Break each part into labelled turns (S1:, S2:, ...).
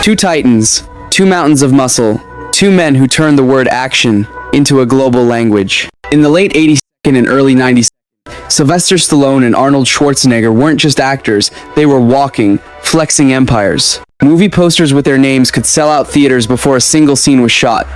S1: Two titans, two mountains of muscle, two men who turned the word action into a global language. In the late 80s and early 90s, Sylvester Stallone and Arnold Schwarzenegger weren't just actors, they were walking, flexing empires. Movie posters with their names could sell out theaters before a single scene was shot.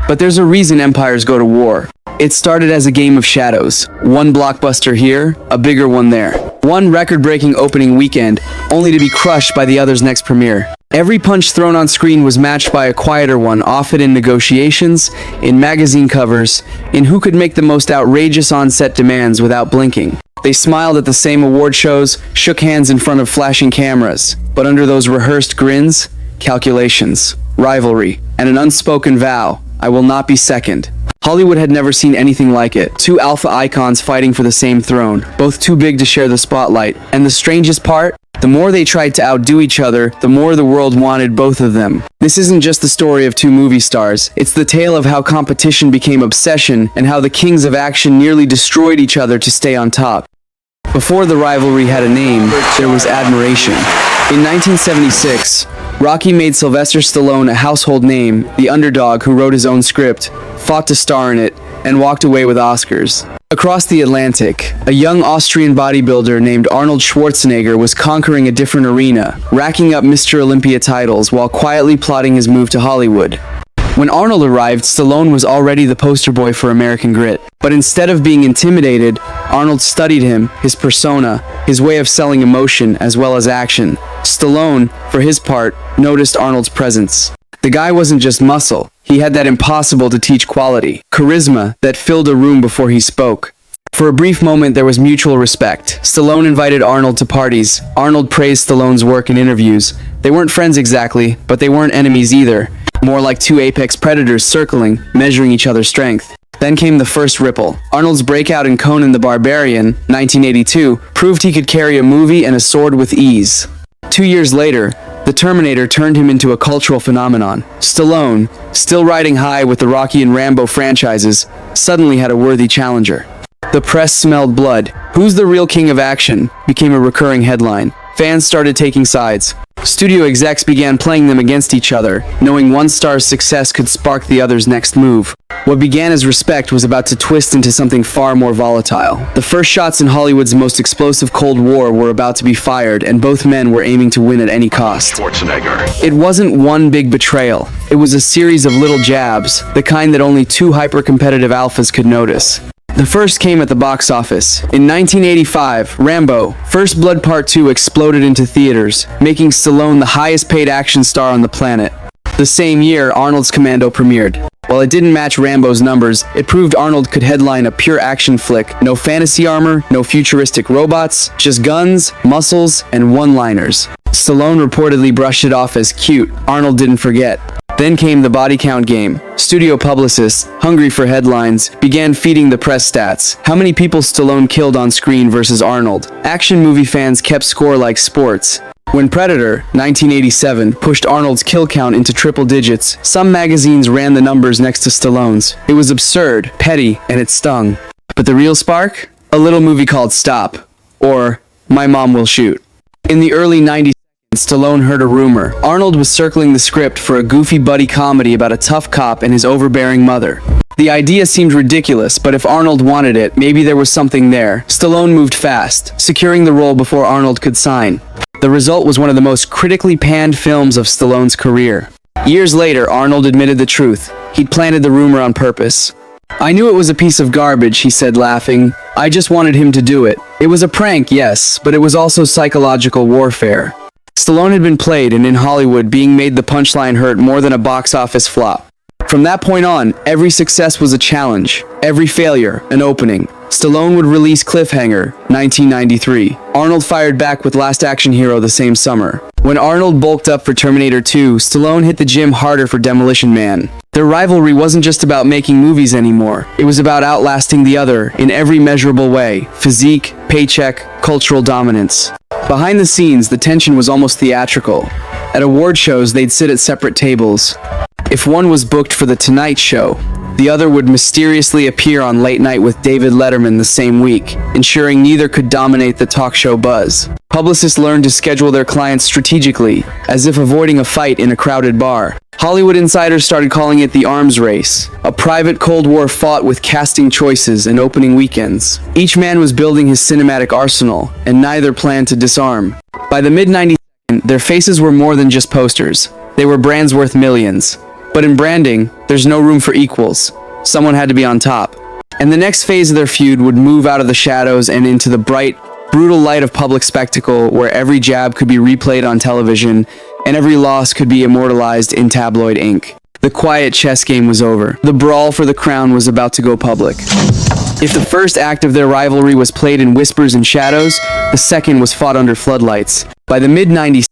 S1: But there's a reason empires go to war. It started as a game of shadows. One blockbuster here, a bigger one there. One record-breaking opening weekend, only to be crushed by the other's next premiere. Every punch thrown on screen was matched by a quieter one, often in negotiations, in magazine covers, in who could make the most outrageous on-set demands without blinking. They smiled at the same award shows, shook hands in front of flashing cameras, but under those rehearsed grins, calculations, rivalry, and an unspoken vow, I will not be second. Hollywood had never seen anything like it. Two alpha icons fighting for the same throne, both too big to share the spotlight. And the strangest part? The more they tried to outdo each other, the more the world wanted both of them. This isn't just the story of two movie stars. It's the tale of how competition became obsession and how the kings of action nearly destroyed each other to stay on top. Before the rivalry had a name, there was admiration. In 1976, Rocky made Sylvester Stallone a household name, the underdog who wrote his own script, fought to star in it, and walked away with Oscars. Across the Atlantic, a young Austrian bodybuilder named Arnold Schwarzenegger was conquering a different arena, racking up Mr. Olympia titles while quietly plotting his move to Hollywood. When Arnold arrived, Stallone was already the poster boy for American grit. But instead of being intimidated, Arnold studied him, his persona, his way of selling emotion as well as action. Stallone, for his part, noticed Arnold's presence. The guy wasn't just muscle. He had that impossible to teach quality, charisma that filled a room before he spoke. For a brief moment, there was mutual respect. Stallone invited Arnold to parties. Arnold praised Stallone's work in interviews. They weren't friends exactly, but they weren't enemies either. More like two apex predators circling, measuring each other's strength. Then came the first ripple. Arnold's breakout in Conan the Barbarian, 1982, proved he could carry a movie and a sword with ease. 2 years later, the Terminator turned him into a cultural phenomenon. Stallone, still riding high with the Rocky and Rambo franchises, suddenly had a worthy challenger. The press smelled blood. Who's the real king of action? Became a recurring headline. Fans started taking sides. Studio execs began playing them against each other, knowing one star's success could spark the other's next move. What began as respect was about to twist into something far more volatile. The first shots in Hollywood's most explosive Cold War were about to be fired, and both men were aiming to win at any cost.
S2: Schwarzenegger.
S1: It wasn't one big betrayal. It was a series of little jabs, the kind that only two hyper-competitive alphas could notice. The first came at the box office. In 1985, Rambo, First Blood Part 2 exploded into theaters, making Stallone the highest-paid action star on the planet. The same year, Arnold's Commando premiered. While it didn't match Rambo's numbers, it proved Arnold could headline a pure action flick. No fantasy armor, no futuristic robots, just guns, muscles, and one-liners. Stallone reportedly brushed it off as cute. Arnold didn't forget. Then came the body count game. Studio publicists, hungry for headlines, began feeding the press stats. How many people Stallone killed on screen versus Arnold? Action movie fans kept score like sports. When Predator, 1987, pushed Arnold's kill count into triple digits, some magazines ran the numbers next to Stallone's. It was absurd, petty, and it stung. But the real spark? A little movie called Stop, or My Mom Will Shoot. In the early 90s, Stallone heard a rumor. Arnold was circling the script for a goofy buddy comedy about a tough cop and his overbearing mother. The idea seemed ridiculous, but if Arnold wanted it, maybe there was something there. Stallone moved fast, securing the role before Arnold could sign. The result was one of the most critically panned films of Stallone's career. Years later, Arnold admitted the truth. He'd planted the rumor on purpose. "I knew it was a piece of garbage," he said, laughing. "I just wanted him to do it. It was a prank, yes, but it was also psychological warfare." Stallone had been played, and in Hollywood, being made the punchline hurt more than a box office flop. From that point on, every success was a challenge, every failure an opening. Stallone would release Cliffhanger, 1993. Arnold fired back with Last Action Hero the same summer. When Arnold bulked up for Terminator 2, Stallone hit the gym harder for Demolition Man. Their rivalry wasn't just about making movies anymore. It was about outlasting the other in every measurable way: physique, paycheck, cultural dominance. Behind the scenes, the tension was almost theatrical. At award shows, they'd sit at separate tables. If one was booked for The Tonight Show, The other would mysteriously appear on Late Night with David Letterman the same week, ensuring neither could dominate the talk show buzz. Publicists learned to schedule their clients strategically, as if avoiding a fight in a crowded bar. Hollywood insiders started calling it the arms race, a private Cold War fought with casting choices and opening weekends. Each man was building his cinematic arsenal, and neither planned to disarm. By the mid-90s, their faces were more than just posters. They were brands worth millions. But in branding, there's no room for equals. Someone had to be on top. And the next phase of their feud would move out of the shadows and into the bright, brutal light of public spectacle, where every jab could be replayed on television and every loss could be immortalized in tabloid ink. The quiet chess game was over. The brawl for the crown was about to go public. If the first act of their rivalry was played in whispers and shadows, the second was fought under floodlights. By the mid-90s,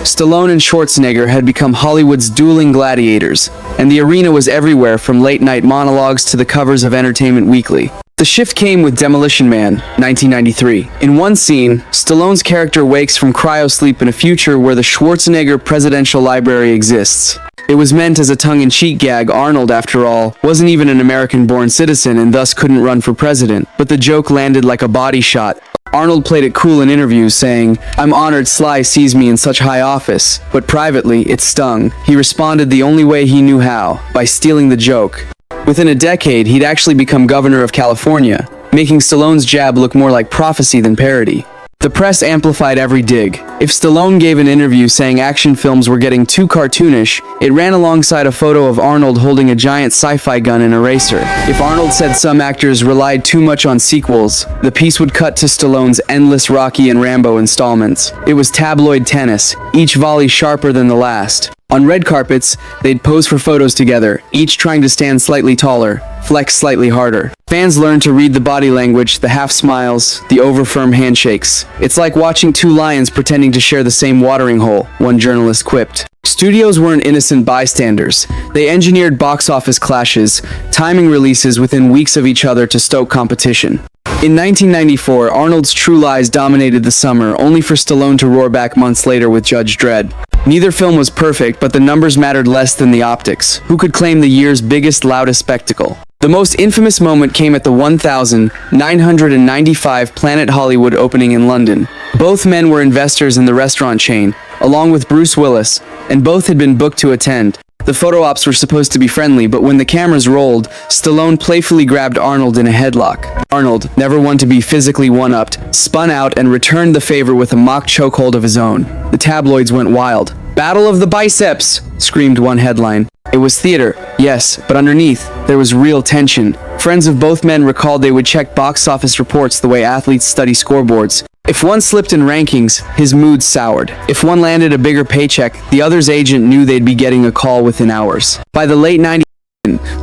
S1: Stallone and Schwarzenegger had become Hollywood's dueling gladiators, and the arena was everywhere from late-night monologues to the covers of Entertainment Weekly. The shift came with Demolition Man, 1993. In one scene, Stallone's character wakes from cryosleep in a future where the Schwarzenegger Presidential Library exists. It was meant as a tongue-in-cheek gag. Arnold, after all, wasn't even an American-born citizen and thus couldn't run for president. But the joke landed like a body shot. Arnold played it cool in interviews, saying, "I'm honored Sly sees me in such high office," but privately, it stung. He responded the only way he knew how, by stealing the joke. Within a decade, he'd actually become governor of California, making Stallone's jab look more like prophecy than parody. The press amplified every dig. If Stallone gave an interview saying action films were getting too cartoonish, it ran alongside a photo of Arnold holding a giant sci-fi gun in a racer. If Arnold said some actors relied too much on sequels, the piece would cut to Stallone's endless Rocky and Rambo installments. It was tabloid tennis, each volley sharper than the last. On red carpets, they'd pose for photos together, each trying to stand slightly taller, flex slightly harder. Fans learned to read the body language, the half smiles, the over-firm handshakes. "It's like watching two lions pretending to share the same watering hole," one journalist quipped. Studios weren't innocent bystanders. They engineered box office clashes, timing releases within weeks of each other to stoke competition. In 1994, Arnold's True Lies dominated the summer, only for Stallone to roar back months later with Judge Dredd. Neither film was perfect, but the numbers mattered less than the optics. Who could claim the year's biggest, loudest spectacle? The most infamous moment came at the 1995 Planet Hollywood opening in London. Both men were investors in the restaurant chain, along with Bruce Willis, and both had been booked to attend. The photo ops were supposed to be friendly, but when the cameras rolled, Stallone playfully grabbed Arnold in a headlock. Arnold, never one to be physically one-upped, spun out and returned the favor with a mock chokehold of his own. The tabloids went wild. "Battle of the Biceps!" screamed one headline. It was theater, yes, but underneath, there was real tension. Friends of both men recalled they would check box office reports the way athletes study scoreboards. If one slipped in rankings, his mood soured. If one landed a bigger paycheck, the other's agent knew they'd be getting a call within hours. By the late 90s,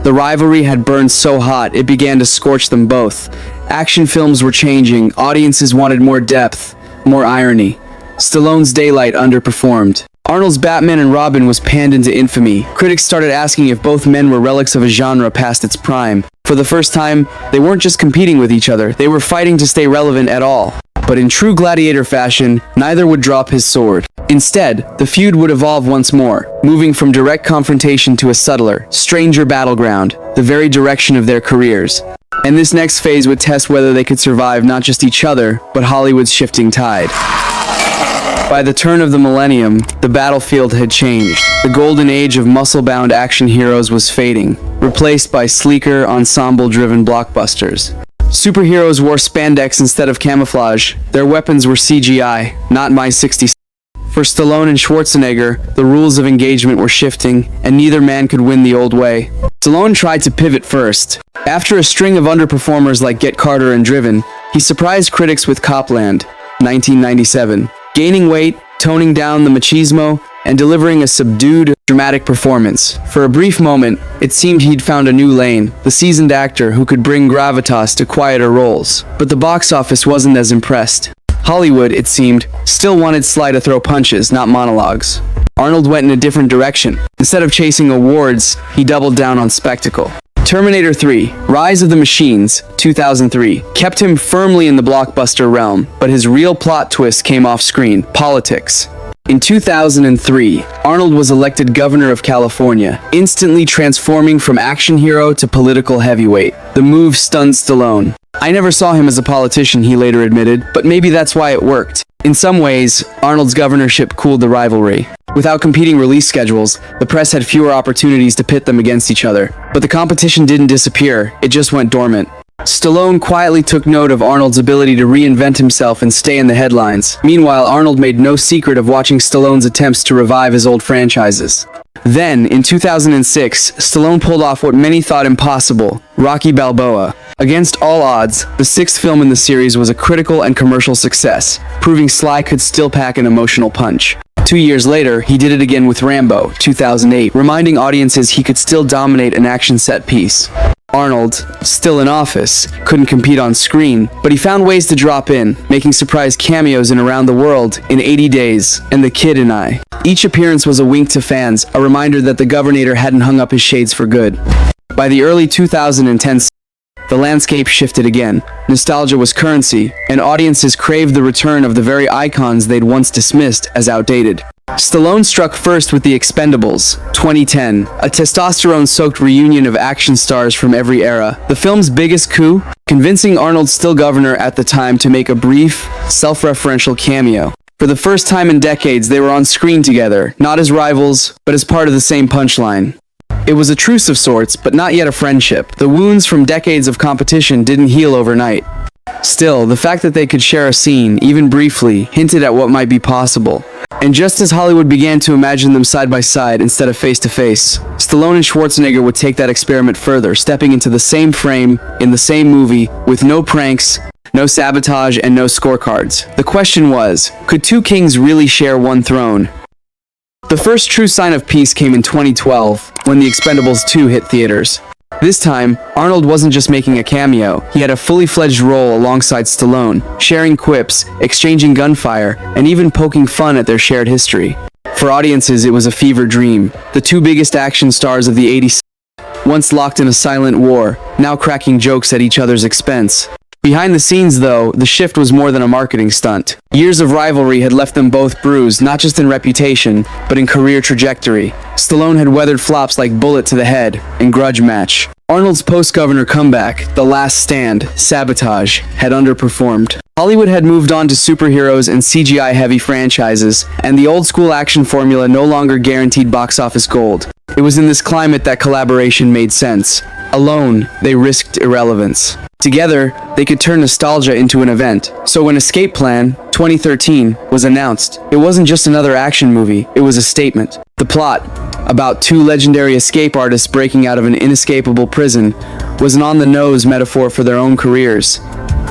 S1: the rivalry had burned so hot it began to scorch them both. Action films were changing, audiences wanted more depth, more irony. Stallone's Daylight underperformed. Arnold's Batman and Robin was panned into infamy. Critics started asking if both men were relics of a genre past its prime. For the first time, they weren't just competing with each other, they were fighting to stay relevant at all. But in true gladiator fashion, neither would drop his sword. Instead, the feud would evolve once more, moving from direct confrontation to a subtler, stranger battleground, the very direction of their careers. And this next phase would test whether they could survive not just each other, but Hollywood's shifting tide. By the turn of the millennium, the battlefield had changed. The golden age of muscle-bound action heroes was fading, replaced by sleeker, ensemble-driven blockbusters. Superheroes wore spandex instead of camouflage. Their weapons were CGI, not My 60s. For Stallone and Schwarzenegger, the rules of engagement were shifting, and neither man could win the old way. Stallone tried to pivot first. After a string of underperformers like Get Carter and Driven, he surprised critics with Copland, 1997. Gaining weight, toning down the machismo, and delivering a subdued, dramatic performance. For a brief moment, it seemed he'd found a new lane, the seasoned actor who could bring gravitas to quieter roles. But the box office wasn't as impressed. Hollywood, it seemed, still wanted Sly to throw punches, not monologues. Arnold went in a different direction. Instead of chasing awards, he doubled down on spectacle. Terminator 3, Rise of the Machines, 2003, kept him firmly in the blockbuster realm, but his real plot twist came off screen: politics. In 2003, Arnold was elected governor of California, instantly transforming from action hero to political heavyweight. The move stunned Stallone. "I never saw him as a politician," he later admitted, but maybe that's why it worked. In some ways, Arnold's governorship cooled the rivalry. Without competing release schedules, the press had fewer opportunities to pit them against each other. But the competition didn't disappear, it just went dormant. Stallone quietly took note of Arnold's ability to reinvent himself and stay in the headlines. Meanwhile, Arnold made no secret of watching Stallone's attempts to revive his old franchises. Then, in 2006, Stallone pulled off what many thought impossible, Rocky Balboa. Against all odds, the sixth film in the series was a critical and commercial success, proving Sly could still pack an emotional punch. 2 years later, he did it again with Rambo, 2008, reminding audiences he could still dominate an action set piece. Arnold, still in office, couldn't compete on screen, but he found ways to drop in, making surprise cameos in Around the World, In 80 Days, and The Kid and I. Each appearance was a wink to fans, a reminder that the Governator hadn't hung up his shades for good. By the early 2010s, the landscape shifted again. Nostalgia was currency, and audiences craved the return of the very icons they'd once dismissed as outdated. Stallone struck first with The Expendables, 2010, a testosterone-soaked reunion of action stars from every era. The film's biggest coup, convincing Arnold's still governor at the time to make a brief, self-referential cameo. For the first time in decades, they were on screen together, not as rivals, but as part of the same punchline. It was a truce of sorts, but not yet a friendship. The wounds from decades of competition didn't heal overnight. Still, the fact that they could share a scene, even briefly, hinted at what might be possible. And just as Hollywood began to imagine them side by side instead of face to face, Stallone and Schwarzenegger would take that experiment further, stepping into the same frame, in the same movie, with no pranks, no sabotage, and no scorecards. The question was, could two kings really share one throne? The first true sign of peace came in 2012, when The Expendables 2 hit theaters. This time, Arnold wasn't just making a cameo, he had a fully fledged role alongside Stallone, sharing quips, exchanging gunfire, and even poking fun at their shared history. For audiences, it was a fever dream. The two biggest action stars of the 80s, once locked in a silent war, now cracking jokes at each other's expense. Behind the scenes, though, the shift was more than a marketing stunt. Years of rivalry had left them both bruised, not just in reputation, but in career trajectory. Stallone had weathered flops like Bullet to the Head and Grudge Match. Arnold's post-governor comeback, The Last Stand, Sabotage, had underperformed. Hollywood had moved on to superheroes and CGI-heavy franchises, and the old-school action formula no longer guaranteed box office gold. It was in this climate that collaboration made sense. Alone, they risked irrelevance. Together, they could turn nostalgia into an event. So when Escape Plan, 2013, was announced, it wasn't just another action movie, it was a statement. The plot, about two legendary escape artists breaking out of an inescapable prison, was an on-the-nose metaphor for their own careers.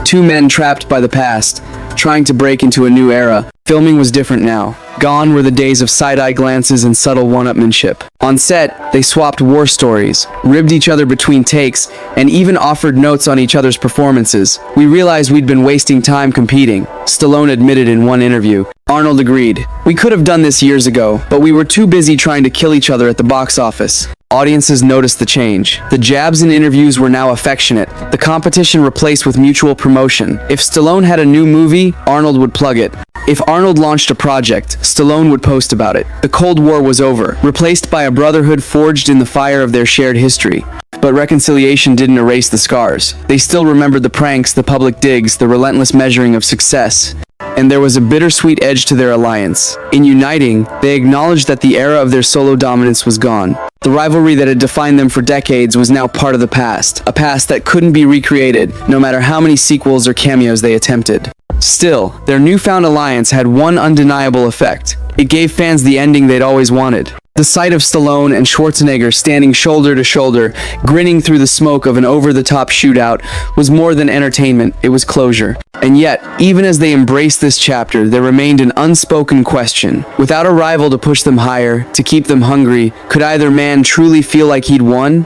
S1: Two men trapped by the past, trying to break into a new era. Filming was different now. Gone were the days of side-eye glances and subtle one-upmanship. On set, they swapped war stories, ribbed each other between takes, and even offered notes on each other's performances. "We realized we'd been wasting time competing," Stallone admitted in one interview. Arnold agreed. "We could have done this years ago, but we were too busy trying to kill each other at the box office." Audiences noticed the change. The jabs in interviews were now affectionate, the competition replaced with mutual promotion. If Stallone had a new movie, Arnold would plug it. If Arnold launched a project, Stallone would post about it. The Cold War was over, replaced by a brotherhood forged in the fire of their shared history. But reconciliation didn't erase the scars. They still remembered the pranks, the public digs, the relentless measuring of success. And there was a bittersweet edge to their alliance. In uniting, they acknowledged that the era of their solo dominance was gone. The rivalry that had defined them for decades was now part of the past, a past that couldn't be recreated, no matter how many sequels or cameos they attempted. Still, their newfound alliance had one undeniable effect. It gave fans the ending they'd always wanted. The sight of Stallone and Schwarzenegger standing shoulder to shoulder, grinning through the smoke of an over-the-top shootout, was more than entertainment, it was closure. And yet, even as they embraced this chapter, there remained an unspoken question. Without a rival to push them higher, to keep them hungry, could either man truly feel like he'd won?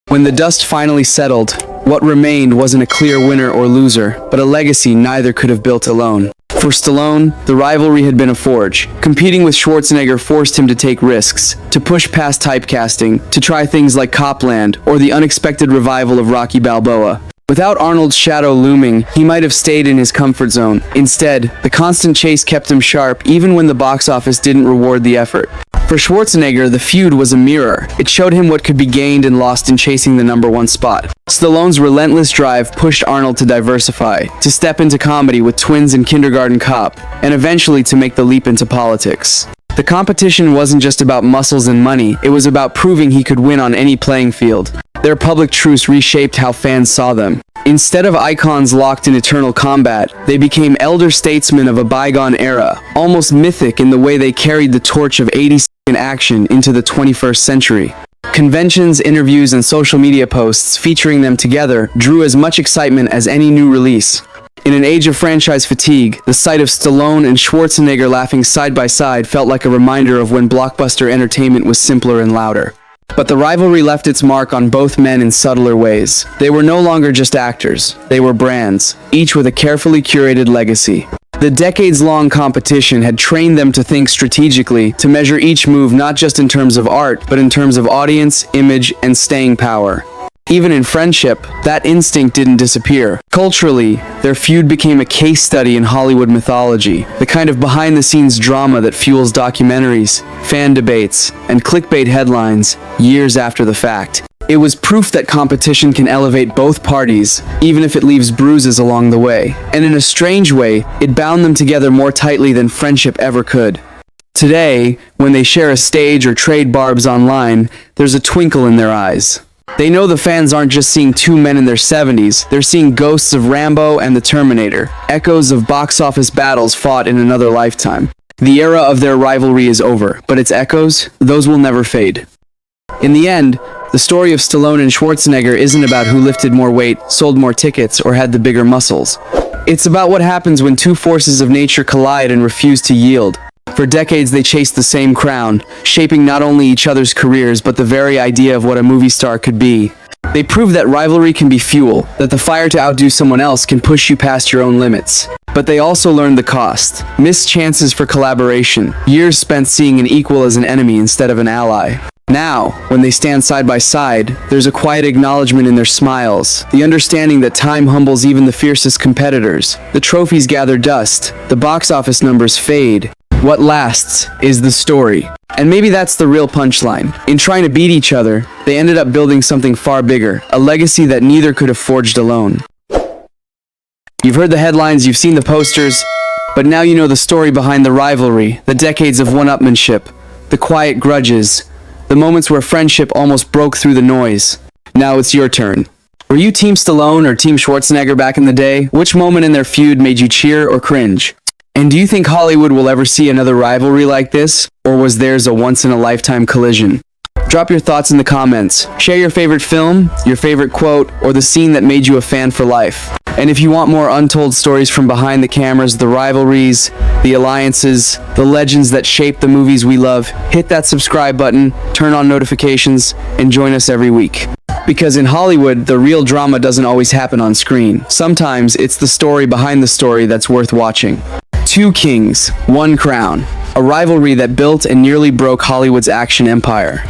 S1: When the dust finally settled, what remained wasn't a clear winner or loser, but a legacy neither could have built alone. For Stallone, the rivalry had been a forge. Competing with Schwarzenegger forced him to take risks, to push past typecasting, to try things like Copland or the unexpected revival of Rocky Balboa. Without Arnold's shadow looming, he might have stayed in his comfort zone. Instead, the constant chase kept him sharp even when the box office didn't reward the effort. For Schwarzenegger, the feud was a mirror. It showed him what could be gained and lost in chasing the #1 spot. Stallone's relentless drive pushed Arnold to diversify, to step into comedy with Twins and Kindergarten Cop, and eventually to make the leap into politics. The competition wasn't just about muscles and money, it was about proving he could win on any playing field. Their public truce reshaped how fans saw them. Instead of icons locked in eternal combat, they became elder statesmen of a bygone era, almost mythic in the way they carried the torch of 80s action into the 21st century. Conventions, interviews, and social media posts featuring them together drew as much excitement as any new release. In an age of franchise fatigue, the sight of Stallone and Schwarzenegger laughing side by side felt like a reminder of when blockbuster entertainment was simpler and louder. But the rivalry left its mark on both men in subtler ways. They were no longer just actors, they were brands, each with a carefully curated legacy. The decades-long competition had trained them to think strategically, to measure each move not just in terms of art, but in terms of audience, image, and staying power. Even in friendship, that instinct didn't disappear. Culturally, their feud became a case study in Hollywood mythology, the kind of behind-the-scenes drama that fuels documentaries, fan debates, and clickbait headlines years after the fact. It was proof that competition can elevate both parties, even if it leaves bruises along the way. And in a strange way, it bound them together more tightly than friendship ever could. Today, when they share a stage or trade barbs online, there's a twinkle in their eyes. They know the fans aren't just seeing two men in their 70s, they're seeing ghosts of Rambo and the Terminator, echoes of box office battles fought in another lifetime. The era of their rivalry is over, but its echoes, those will never fade. In the end, the story of Stallone and Schwarzenegger isn't about who lifted more weight, sold more tickets, or had the bigger muscles. It's about what happens when two forces of nature collide and refuse to yield. For decades they chased the same crown, shaping not only each other's careers but the very idea of what a movie star could be. They proved that rivalry can be fuel, that the fire to outdo someone else can push you past your own limits. But they also learned the cost. Missed chances for collaboration, years spent seeing an equal as an enemy instead of an ally. Now, when they stand side by side, there's a quiet acknowledgement in their smiles, the understanding that time humbles even the fiercest competitors. The trophies gather dust, the box office numbers fade. What lasts is the story. And maybe that's the real punchline. In trying to beat each other, they ended up building something far bigger, a legacy that neither could have forged alone. You've heard the headlines, you've seen the posters, but now you know the story behind the rivalry, the decades of one-upmanship, the quiet grudges, the moments where friendship almost broke through the noise. Now it's your turn. Were you Team Stallone or Team Schwarzenegger back in the day? Which moment in their feud made you cheer or cringe? And do you think Hollywood will ever see another rivalry like this? Or was theirs a once-in-a-lifetime collision? Drop your thoughts in the comments. Share your favorite film, your favorite quote, or the scene that made you a fan for life. And if you want more untold stories from behind the cameras, the rivalries, the alliances, the legends that shape the movies we love, hit that subscribe button, turn on notifications, and join us every week. Because in Hollywood, the real drama doesn't always happen on screen. Sometimes it's the story behind the story that's worth watching. Two kings, one crown. A rivalry that built and nearly broke Hollywood's action empire.